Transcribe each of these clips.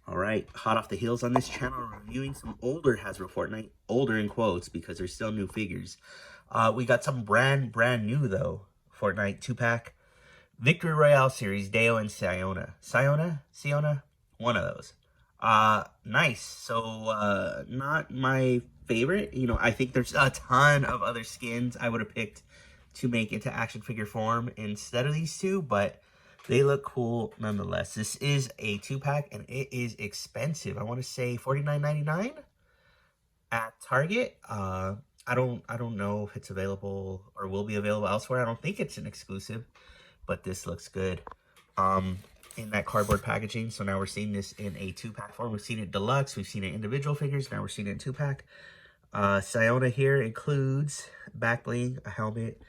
All right, hot off the heels on this channel, reviewing some older Hasbro Fortnite, older in quotes because they're still new figures. We got some brand new though, Fortnite 2-pack, Victory Royale series, Deo and Siona. Siona? One of those. Nice. So, not my favorite. You know, I think there's a ton of other skins I would have picked to make into action figure form instead of these two, but they look cool nonetheless. This is a 2-pack and it is expensive. I want to say $49.99 at Target. I don't know if it's available or will be available elsewhere. I don't think it's an exclusive, but this looks good. In that cardboard packaging. So now we're seeing this in a 2-pack form. We've seen it deluxe, we've seen it individual figures, now we're seeing it in 2-pack. Siona here includes back bling, a helmet,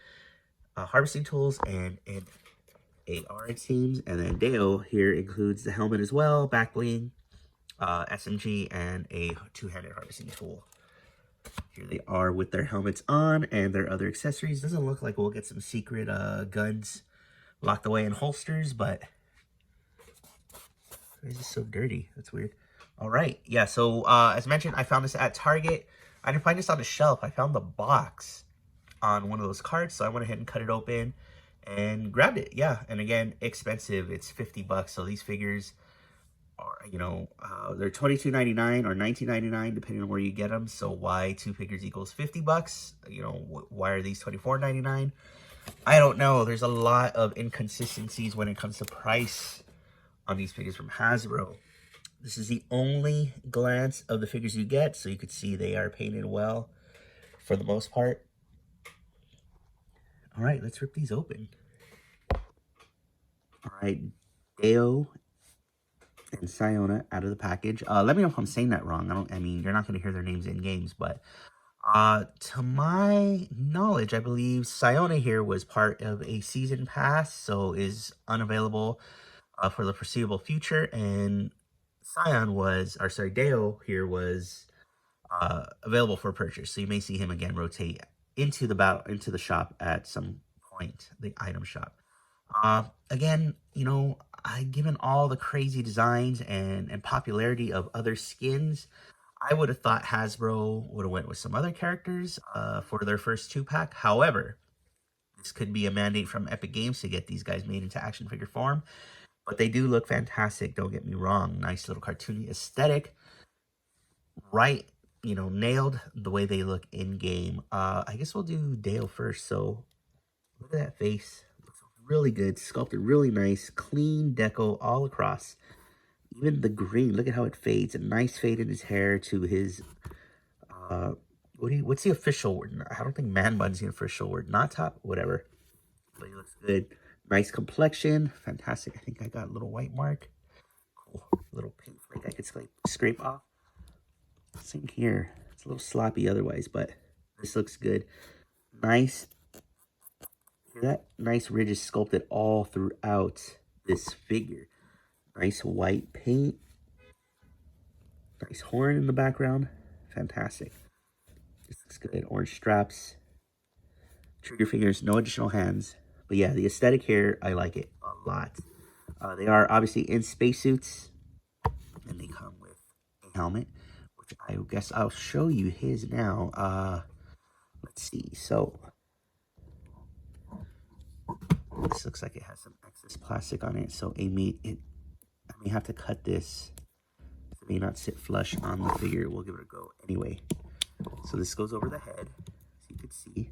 harvesting tools, and an AR it seems. And then Deo here includes the helmet as well, back bling, SMG, and a 2-handed harvesting tool. Here they are with their helmets on and their other accessories. Doesn't look like we'll get some secret guns locked away in holsters, but why is this so dirty? That's weird. All right. Yeah, so as mentioned, I found this at Target. I didn't find this on the shelf. I found the box on one of those carts, so I went ahead and cut it open and grabbed it. Yeah, and again, expensive. It's 50 bucks. So these figures are, you know, they're $22.99 or $19.99 depending on where you get them. So why 2 figures equals 50 bucks? You know, why are these $24.99? I don't know. There's a lot of inconsistencies when it comes to price on these figures from Hasbro. This is the only glance of the figures you get, so you could see they are painted well for the most part. All right, let's rip these open. All right, Deo and Siona out of the package. Let me know if I'm saying that wrong. I mean, you're not going to hear their names in games, but to my knowledge, I believe Siona here was part of a season pass, so is unavailable for the foreseeable future, and Deo here was available for purchase. So you may see him again rotate into the shop at some point, the item shop. Again, you know, given all the crazy designs and popularity of other skins, I would have thought Hasbro would have went with some other characters for their first 2-pack. However, this could be a mandate from Epic Games to get these guys made into action figure form. But they do look fantastic, don't get me wrong. Nice little cartoony aesthetic. Right, you know, nailed the way they look in-game. I guess we'll do Dale first. So, look at that face. Looks really good. Sculpted really nice. Clean deco all across. Even the green, look at how it fades. A nice fade in his hair to his... what's the official word? I don't think man bun's the official word. Not top, whatever. But he looks good. Nice complexion. Fantastic. I think I got a little white mark. Cool. A little paint flake I could scrape off. Same here. It's a little sloppy otherwise, but this looks good. Nice. Hear that? Nice ridges sculpted all throughout this figure. Nice white paint. Nice horn in the background. Fantastic. This looks good. Orange straps. Trigger fingers. No additional hands. But yeah, the aesthetic here, I like it a lot. They are obviously in spacesuits. And they come with a helmet, which I guess I'll show you his now. Let's see. So, this looks like it has some excess plastic on it. So, I may have to cut this. It may not sit flush on the figure. We'll give it a go anyway. So, this goes over the head, so you can see.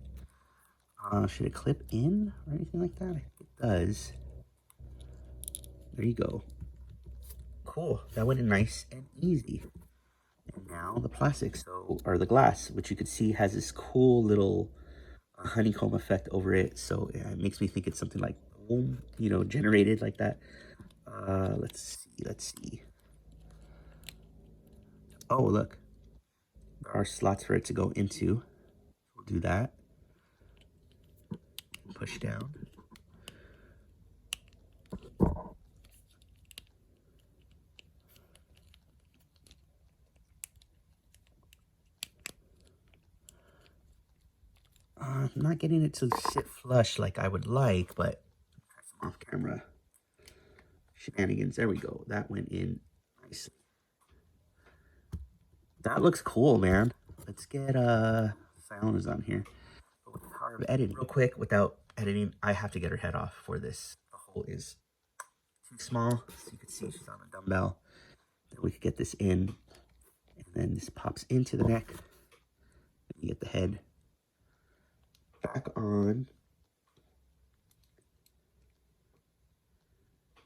Should it clip in or anything like that? I think it does. There you go. Cool. That went in nice and easy. And now the plastic, or the glass, which you can see has this cool little honeycomb effect over it. So yeah, it makes me think it's something like, you know, generated like that. Let's see. Oh, look. There are slots for it to go into. We'll do that. Push down. I'm not getting it to sit flush like I would like, but off camera shenanigans. There we go. That went in nicely. That looks cool, man. Let's get Siona's on here. But with the power of editing, real quick, without editing, I have to get her head off for this. The hole is too small, so you can see she's on a dumbbell. Then we could get this in, and then this pops into the neck. You get the head back on,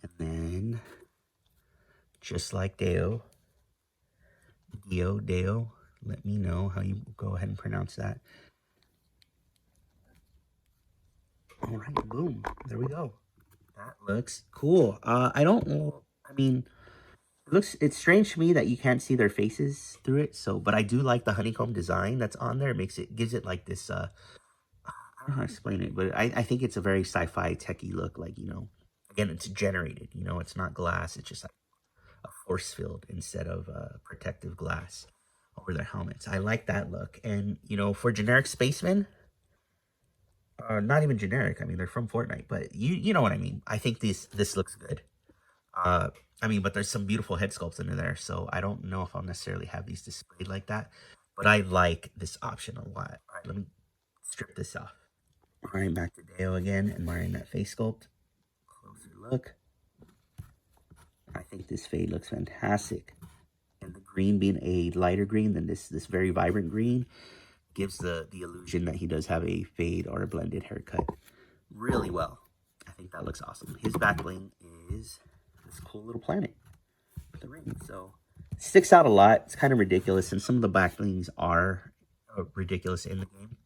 and then just like Deo, let me know how you go ahead and pronounce that. All right, boom, there we go. That looks cool. I don't know. I mean, it's strange to me that you can't see their faces through it. So, but I do like the honeycomb design that's on there. Gives it like this. I don't know how to explain it, but I think it's a very sci-fi techie look. Like, you know, again, it's generated. You know, it's not glass. It's just like a force field instead of protective glass over their helmets. I like that look. And you know, for generic spacemen, not even generic. I mean, they're from Fortnite, but you know what I mean. I think this looks good. I mean, but there's some beautiful head sculpts into there, so I don't know if I'll necessarily have these displayed like that. But I like this option a lot. All right, let me strip this off. All right, back to Deo again, admiring that face sculpt. Closer look. I think this fade looks fantastic. And the green being a lighter green than this very vibrant green gives the illusion that he does have a fade or a blended haircut really well. I think that looks awesome. His back bling is this cool little planet with the ring. So it sticks out a lot. It's kind of ridiculous, and some of the back blings are ridiculous in the game.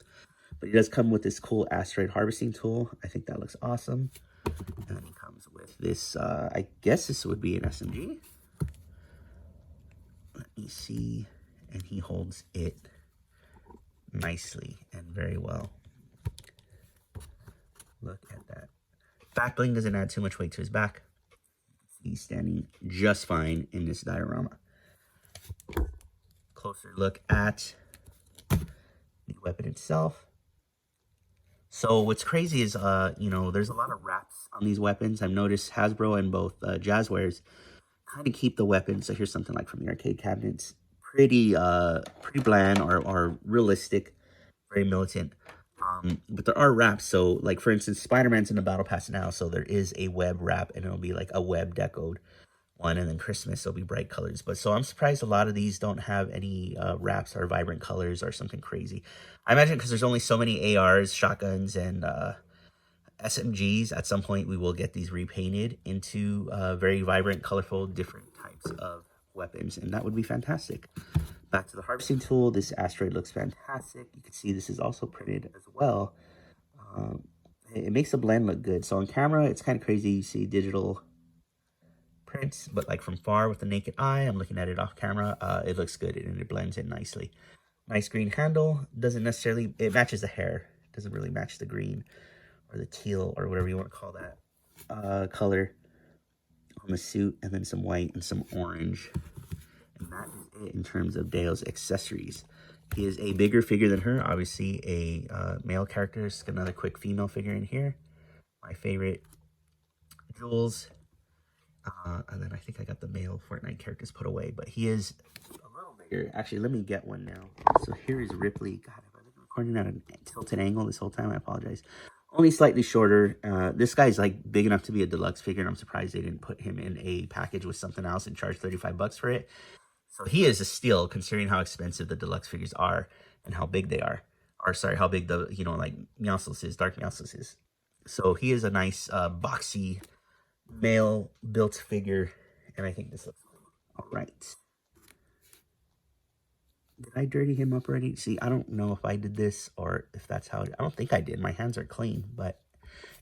But he does come with this cool asteroid harvesting tool. I think that looks awesome. And then he comes with this, I guess this would be an SMG. Let me see. And he holds it nicely and very well. Look at that. Back bling doesn't add too much weight to his back. He's standing just fine in this diorama. Closer look at the weapon itself. So what's crazy is, you know, there's a lot of wraps on these weapons. I've noticed Hasbro and both Jazzwares kind of keep the weapons. So here's something like from the arcade cabinets. Pretty bland or realistic, very militant. But there are wraps. So like, for instance, Spider-Man's in the battle pass now. So there is a web wrap, and it'll be like a web decoed one. And then Christmas, it'll be bright colors. But so I'm surprised a lot of these don't have any wraps or vibrant colors or something crazy. I imagine because there's only so many ARs, shotguns, and SMGs, at some point we will get these repainted into very vibrant, colorful, different types of weapons. And that would be fantastic. Back to the harvesting tool. This asteroid looks fantastic. You can see this is also printed as well. It makes the blend look good. So on camera, it's kind of crazy. You see digital prints, but like from far with the naked eye, I'm looking at it off camera, it looks good and it blends in nicely. Nice green handle. Doesn't necessarily, it matches the hair. Doesn't really match the green or the teal or whatever you want to call that color on the suit. And then some white and some orange. And that is it in terms of Deo's accessories. He is a bigger figure than her. Obviously a male character. Just another quick female figure in here. My favorite jewels. And then I think I got the male Fortnite characters put away. But he is a little bigger. Actually, let me get one now. So here is Ripley. God, have I been recording at a tilted angle this whole time? I apologize. Only slightly shorter. This guy's like big enough to be a deluxe figure. And I'm surprised they didn't put him in a package with something else and charge 35 bucks for it. So he is a steal considering how expensive the deluxe figures are and how big they are. Or sorry, how big the, you know, like Meowscles is, Dark Meowscles is. So he is a nice boxy male built figure. And I think this looks cool. All right. Did I dirty him up already? See, I don't know if I did this or if that's how I don't think I did. My hands are clean. But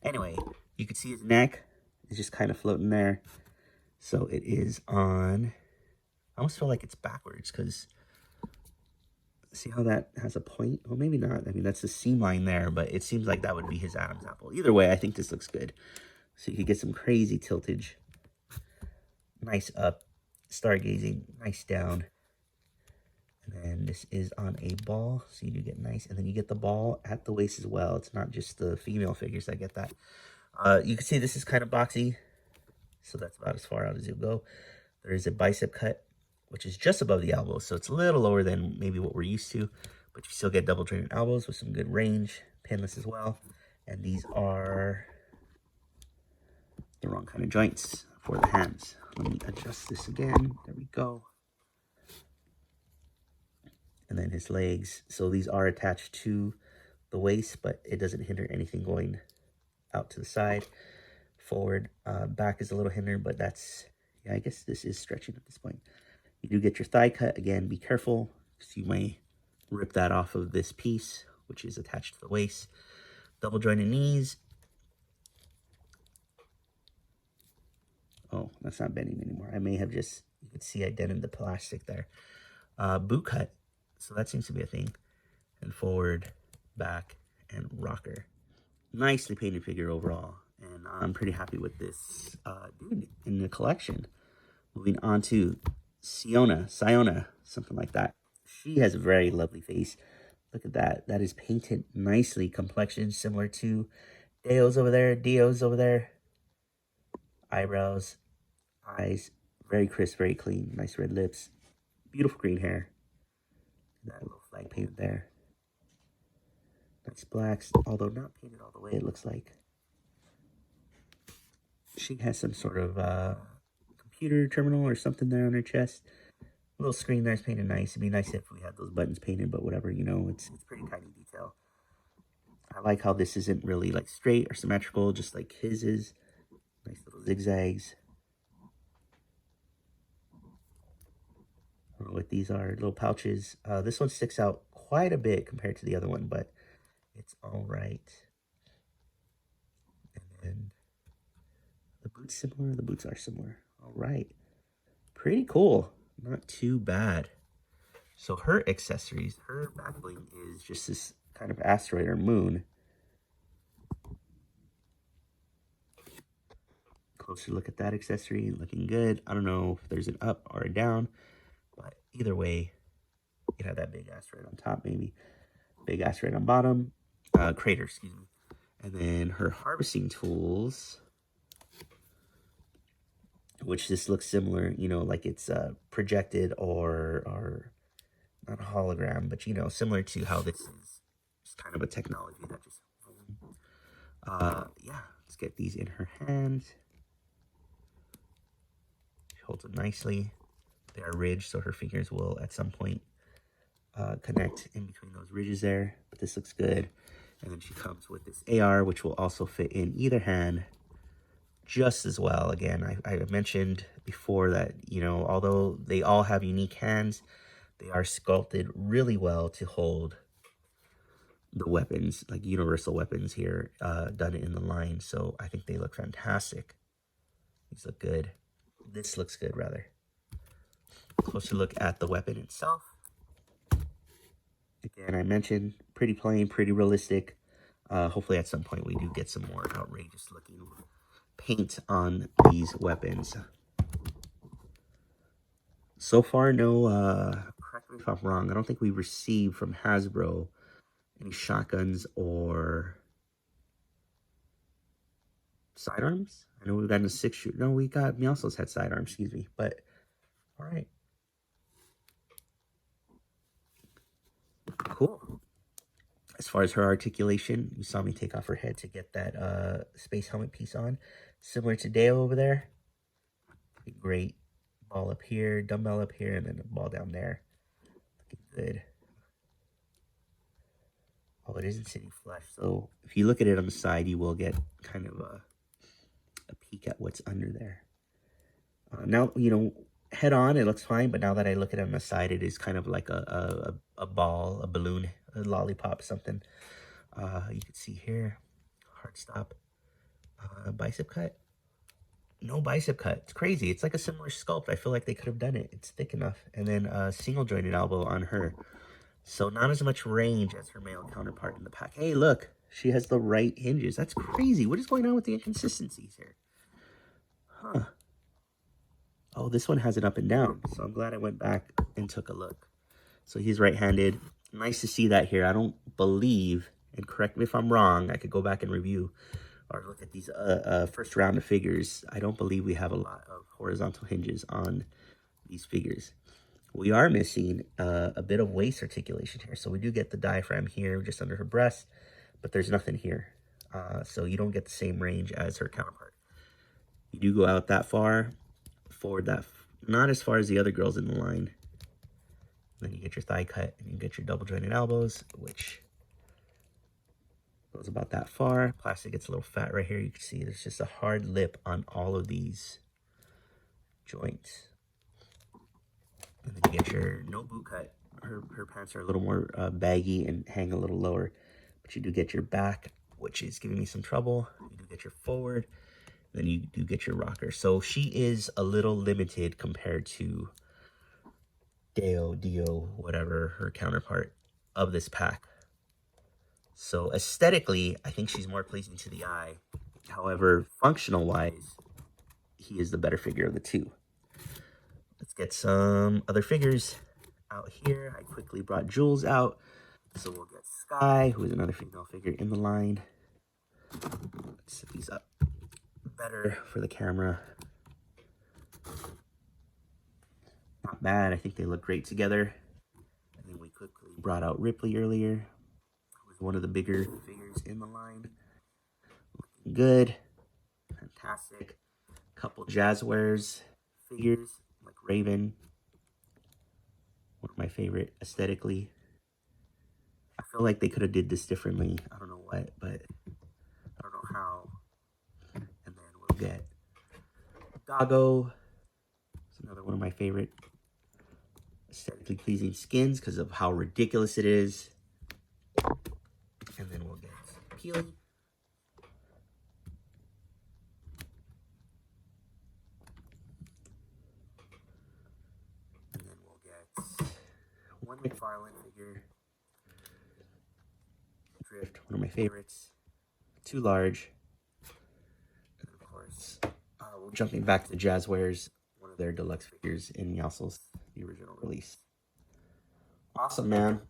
anyway, you can see his neck is just kind of floating there. So it is on... I almost feel like it's backwards because see how that has a point? Well, maybe not. I mean, that's the seam line there, but it seems like that would be his Adam's apple. Either way, I think this looks good. So you could get some crazy tiltage. Nice up, stargazing, nice down. And then this is on a ball, so you do get nice. And then you get the ball at the waist as well. It's not just the female figures that get that. You can see this is kind of boxy. So that's about as far out as you'll go. There is a bicep cut which is just above the elbow. So it's a little lower than maybe what we're used to, but you still get double jointed elbows with some good range, pinless as well. And these are the wrong kind of joints for the hands. Let me adjust this again. There we go. And then his legs. So these are attached to the waist, but it doesn't hinder anything going out to the side. Forward, back is a little hindered, but that's, yeah, I guess this is stretching at this point. You do get your thigh cut. Again, be careful, because you may rip that off of this piece, which is attached to the waist. Double jointed knees. Oh, that's not bending anymore. I may have just, you could see I dented the plastic there. Boot cut. So that seems to be a thing. And forward, back, and rocker. Nicely painted figure overall. And I'm pretty happy with this dude in the collection. Moving on to Siona, something like that. She has a very lovely face. Look at that. That is painted nicely. Complexion similar to Deo's over there. Eyebrows, eyes, very crisp, very clean. Nice red lips. Beautiful green hair. That little flag painted there. Nice blacks, although not painted all the way, it looks like. She has some sort of computer terminal or something there on her chest. A little screen there's painted nice. It'd be nice if we had those buttons painted, but whatever, you know, it's pretty tiny detail. I like how this isn't really like straight or symmetrical, just like his is. Nice little zigzags. I don't know what these are, little pouches. This one sticks out quite a bit compared to the other one, but it's all right. And then the boots similar? The boots are similar. All right. Pretty cool. Not too bad. So her accessories, her back bling is just this kind of asteroid or moon. Closer look at that accessory, looking good. I don't know if there's an up or a down, but either way, you have that big asteroid on top, maybe. Big asteroid on bottom. Crater, excuse me. And then her harvesting tools, which this looks similar, you know, like it's projected or not a hologram, but, you know, similar to how this is just kind of a technology that just, yeah, let's get these in her hands. She holds it nicely. They are ridged, so her fingers will at some point connect in between those ridges there, but this looks good. And then she comes with this AR, which will also fit in either hand just as well. Again, I mentioned before that, you know, although they all have unique hands, they are sculpted really well to hold the weapons, like universal weapons here, done in the line. So I think they look fantastic. These look good. This looks good, rather. Closer look at the weapon itself. Again, I mentioned pretty plain, pretty realistic. Hopefully at some point we do get some more outrageous looking paint on these weapons. So far, no, correct me if I'm wrong, I don't think we received from Hasbro any shotguns or sidearms. I know we've gotten a 6-shooter. No, we also had sidearms, excuse me. But, all right. Cool. As far as her articulation, you saw me take off her head to get that space helmet piece on. Similar to Deo over there. Great. Ball up here, dumbbell up here, and then the ball down there. Looking good. Oh, it isn't sitting flush. So if you look at it on the side, you will get kind of a peek at what's under there. Now, you know, head on, it looks fine, but now that I look at it on the side, it is kind of like a ball, a balloon, a lollipop, something. You can see here, hard stop, bicep cut. No bicep cut. It's crazy. It's like a similar sculpt. I feel like they could have done it. It's thick enough. And then a single jointed elbow on her. So not as much range as her male counterpart in the pack. Hey, look. She has the right hinges. That's crazy. What is going on with the inconsistencies here? Huh. Oh, this one has it up and down. So I'm glad I went back and took a look. So he's right-handed. Nice to see that here. I don't believe, and correct me if I'm wrong, I could go back and review or look at these first round of figures. I don't believe we have a lot of horizontal hinges on these figures. We are missing a bit of waist articulation here. So we do get the diaphragm here just under her breast, but there's nothing here. So you don't get the same range as her counterpart. You do go out that far, forward that, not as far as the other girls in the line. Then you get your thigh cut and you get your double jointed elbows, which goes about that far. Plastic gets a little fat right here. You can see there's just a hard lip on all of these joints. And then you get your no boot cut. Her pants are a little more baggy and hang a little lower, but you do get your back, which is giving me some trouble. You do get your forward, then you do get your rocker. So she is a little limited compared to Deo, whatever her counterpart of this pack. So aesthetically, I think she's more pleasing to the eye. However, functional wise, he is the better figure of the two. Let's get some other figures out here. I quickly brought Jules out. So we'll get Sky, who is another female figure in the line. Let's set these up better for the camera. Not bad. I think they look great together. And then we quickly brought out Ripley earlier, who was one of the bigger figures in the line. Looking good. Fantastic. Couple Jazzwares figures, like Raven. One of my favorite aesthetically. I feel like they could have did this differently. I don't know what, but I don't know how. And then we'll get Doggo. It's another one of my favorite aesthetically pleasing skins because of how ridiculous it is. And then we'll get Peely. And then we'll get one McFarlane figure. Drift, one of my favorites. Too large. And of course, jumping back to the Jazzwares, one of their deluxe figures in Meowscles, the original release. Awesome, man.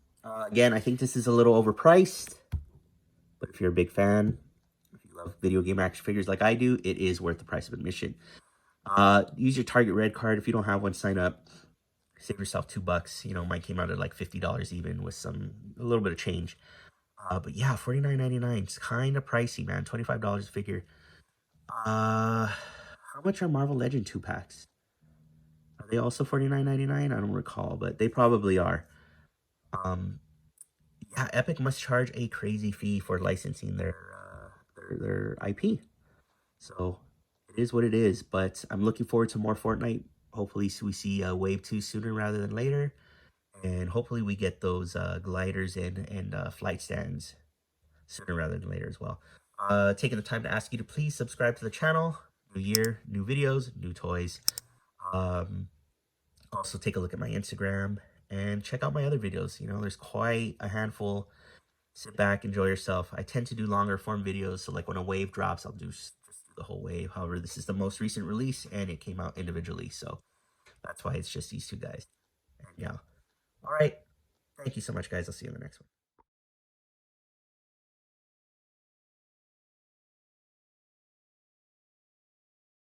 Again, I think this is a little overpriced, but if you're a big fan, if you love video game action figures like I do, it is worth the price of admission. Use your Target Red card. If you don't have one, sign up. Save yourself $2. You know, mine came out at like $50 even with a little bit of change. But yeah, $49.99. It's kind of pricey, man. $25 a figure. How much are Marvel Legend 2-packs? Are they also $49.99? I don't recall, but they probably are. Yeah, Epic must charge a crazy fee for licensing their IP. So it is what it is. But I'm looking forward to more Fortnite. Hopefully we see Wave 2 sooner rather than later. And hopefully we get those gliders and flight stands sooner rather than later as well. Taking the time to ask you to please subscribe to the channel. New year, new videos, new toys. Also take a look at my Instagram and check out my other videos. You know, there's quite a handful. Sit back, enjoy yourself. I tend to do longer form videos. So like when a wave drops, I'll just do the whole wave. However, this is the most recent release and it came out individually. So that's why it's just these two guys. And yeah. All right. Thank you so much, guys. I'll see you in the next one.